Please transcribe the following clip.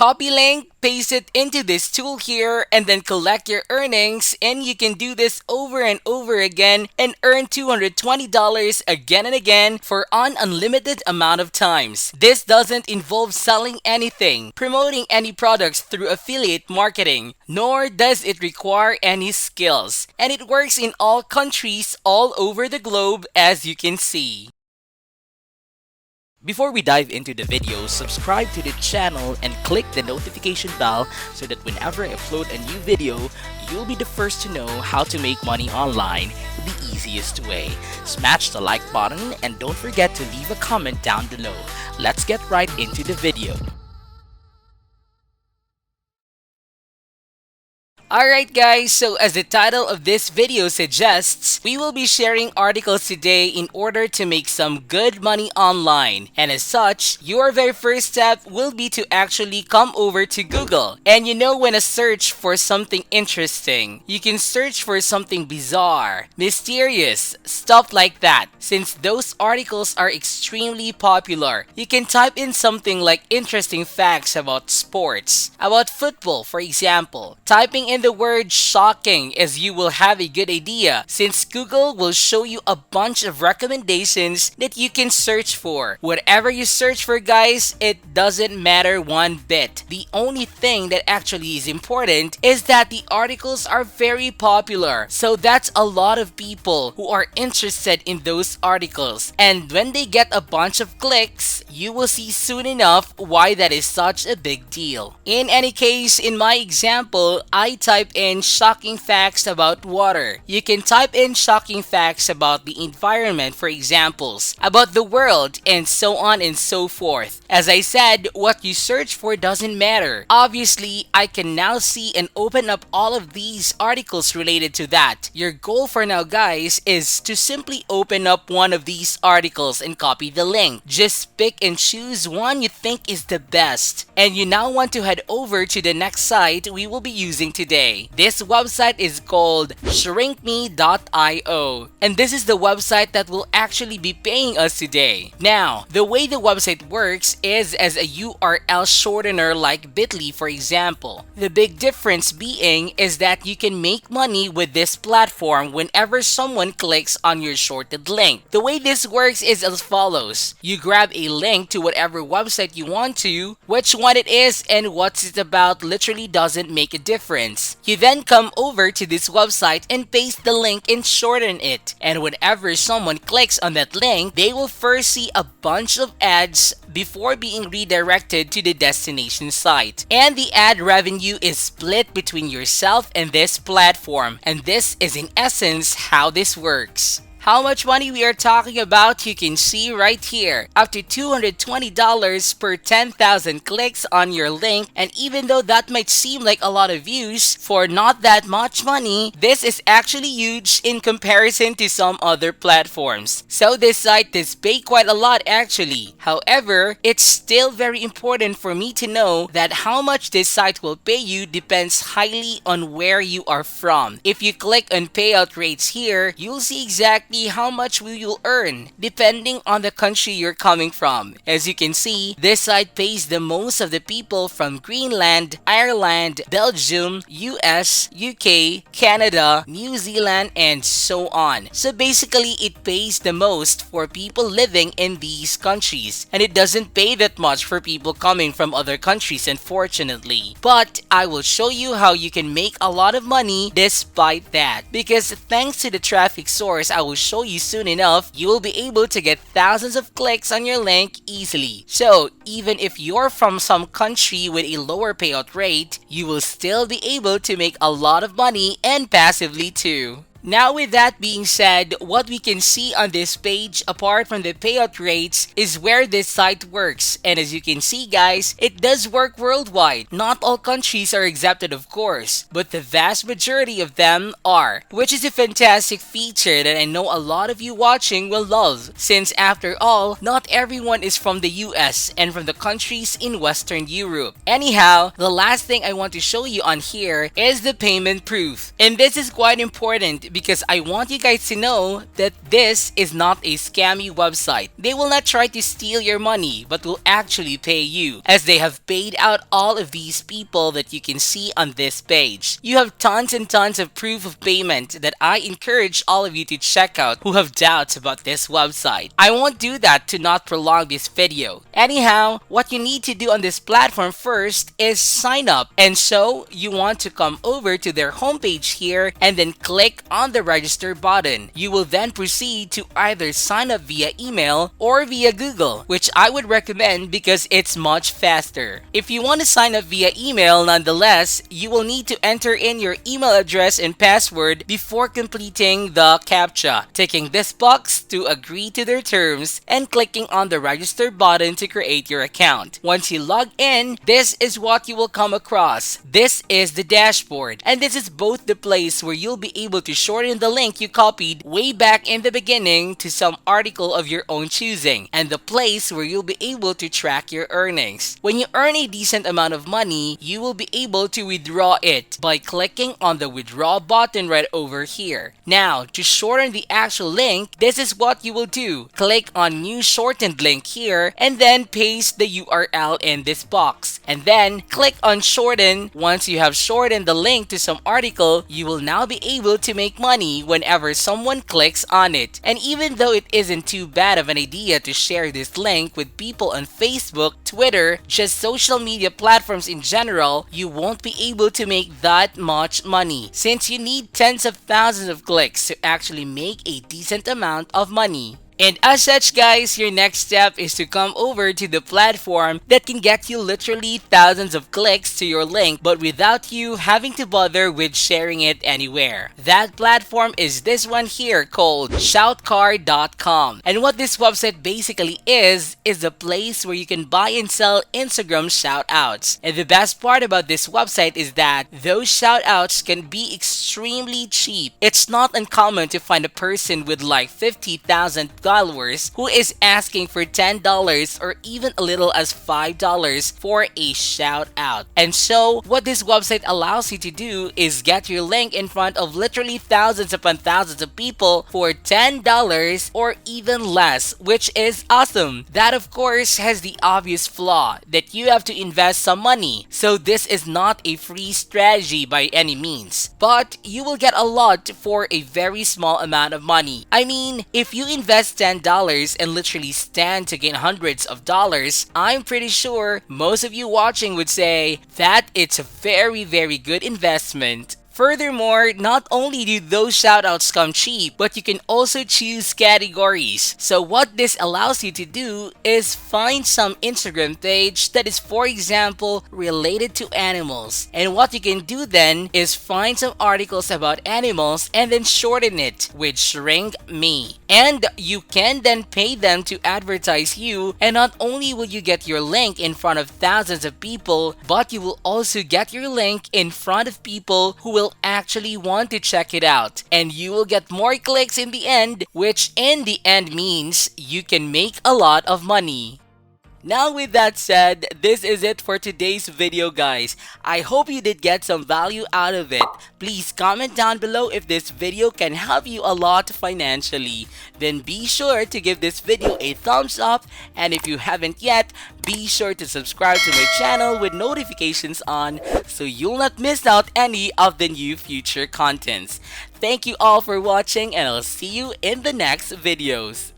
Copy link, paste it into this tool here, and then collect your earnings, and you can do this over and over again and earn $220 again and again for an unlimited amount of times. This doesn't involve selling anything, promoting any products through affiliate marketing, nor does it require any skills. And it works in all countries all over the globe, as you can see. Before we dive into the video, subscribe to the channel and click the notification bell so that whenever I upload a new video, you'll be the first to know how to make money online the easiest way. Smash the like button and don't forget to leave a comment down below. Let's get right into the video. Alright guys, so as the title of this video suggests, we will be sharing articles today in order to make some good money online. And as such, your very first step will be to actually come over to Google. And you know, when I search for something interesting, you can search for something bizarre, mysterious, stuff like that. Since those articles are extremely popular, you can type in something like interesting facts about sports, about football for example. Typing in the word shocking as you will have a good idea, since Google will show you a bunch of recommendations that you can search for. Whatever you search for guys, it doesn't matter one bit. The only thing that actually is important is that the articles are very popular. So that's a lot of people who are interested in those articles. And when they get a bunch of clicks, you will see soon enough why that is such a big deal. In any case, in my example, I type in shocking facts about water. You can type in shocking facts about the environment for examples, about the world, and so on and so forth. As I said, what you search for doesn't matter. Obviously, I can now see and open up all of these articles related to that. Your goal for now guys is to simply open up one of these articles and copy the link. Just pick and choose one you think is the best. And you now want to head over to the next site we will be using today. This website is called shrinkme.io, and this is the website that will actually be paying us today. Now, the way the website works is as a URL shortener like bit.ly for example. The big difference being is that you can make money with this platform whenever someone clicks on your shorted link. The way this works is as follows. You grab a link to whatever website you want to, which one it is and what's it about literally doesn't make a difference. You then come over to this website and paste the link and shorten it. And whenever someone clicks on that link, they will first see a bunch of ads before being redirected to the destination site. And the ad revenue is split between yourself and this platform. And this is in essence how this works. How much money we are talking about you can see right here. Up to $220 per 10,000 clicks on your link, and even though that might seem like a lot of views for not that much money, this is actually huge in comparison to some other platforms. So this site does pay quite a lot actually. However, it's still very important for me to know that how much this site will pay you depends highly on where you are from. If you click on payout rates here, you'll see exactly how much will you earn depending on the country you're coming from. As you can see, this site pays the most of the people from Greenland, Ireland, Belgium, US, UK, Canada, New Zealand, and so on. So basically, it pays the most for people living in these countries, and it doesn't pay that much for people coming from other countries, unfortunately. But I will show you how you can make a lot of money despite that, because thanks to the traffic source I will show you soon enough, you will be able to get thousands of clicks on your link easily. So even if you're from some country with a lower payout rate, you will still be able to make a lot of money and passively too. Now with that being said, what we can see on this page apart from the payout rates is where this site works. And as you can see guys, it does work worldwide. Not all countries are accepted of course, but the vast majority of them are. Which is a fantastic feature that I know a lot of you watching will love. Since after all, not everyone is from the US and from the countries in Western Europe. Anyhow, the last thing I want to show you on here is the payment proof. And this is quite important because I want you guys to know that this is not a scammy website. They will not try to steal your money, but will actually pay you, as they have paid out all of these people that you can see on this page. You have tons and tons of proof of payment that I encourage all of you to check out who have doubts about this website. I won't do that to not prolong this video. Anyhow, what you need to do on this platform first is sign up. And so you want to come over to their homepage here and then click on the register button. You will then proceed to either sign up via email or via Google, which I would recommend because it's much faster. If you want to sign up via email nonetheless, you will need to enter in your email address and password before completing the CAPTCHA, ticking this box to agree to their terms and clicking on the register button to create your account. Once you log in, this is what you will come across. This is the dashboard, and this is both the place where you'll be able to shorten the link you copied way back in the beginning to some article of your own choosing, and the place where you'll be able to track your earnings. When you earn a decent amount of money, you will be able to withdraw it by clicking on the withdraw button right over here. Now, to shorten the actual link, this is what you will do. Click on new shortened link here and then paste the URL in this box, and then click on shorten. Once you have shortened the link to some article, you will now be able to make money whenever someone clicks on it. And even though it isn't too bad of an idea to share this link with people on Facebook, Twitter, just social media platforms in general, you won't be able to make that much money since you need tens of thousands of clicks to actually make a decent amount of money. And as such guys, your next step is to come over to the platform that can get you literally thousands of clicks to your link but without you having to bother with sharing it anywhere. That platform is this one here called shoutcard.com. And what this website basically is the place where you can buy and sell Instagram shoutouts. And the best part about this website is that those shoutouts can be extremely cheap. It's not uncommon to find a person with like 50,000 followers who is asking for $10 or even a little as $5 for a shout out. And so what this website allows you to do is get your link in front of literally thousands upon thousands of people for $10 or even less, which is awesome. That of course has the obvious flaw that you have to invest some money. So this is not a free strategy by any means, but you will get a lot for a very small amount of money. I mean, if you invest $10 and literally stand to gain hundreds of dollars, I'm pretty sure most of you watching would say that it's a very good investment. Furthermore, not only do those shoutouts come cheap, but you can also choose categories. So what this allows you to do is find some Instagram page that is, for example, related to animals. And what you can do then is find some articles about animals and then shorten it with shrink me. And you can then pay them to advertise you, and not only will you get your link in front of thousands of people, but you will also get your link in front of people who will actually want to check it out, and you will get more clicks in the end, which in the end means you can make a lot of money. Now with that said, this is it for today's video guys. I hope you did get some value out of it. Please comment down below if this video can help you a lot financially. Then be sure to give this video a thumbs up, and if you haven't yet, be sure to subscribe to my channel with notifications on so you'll not miss out any of the new future contents. Thank you all for watching, and I'll see you in the next videos.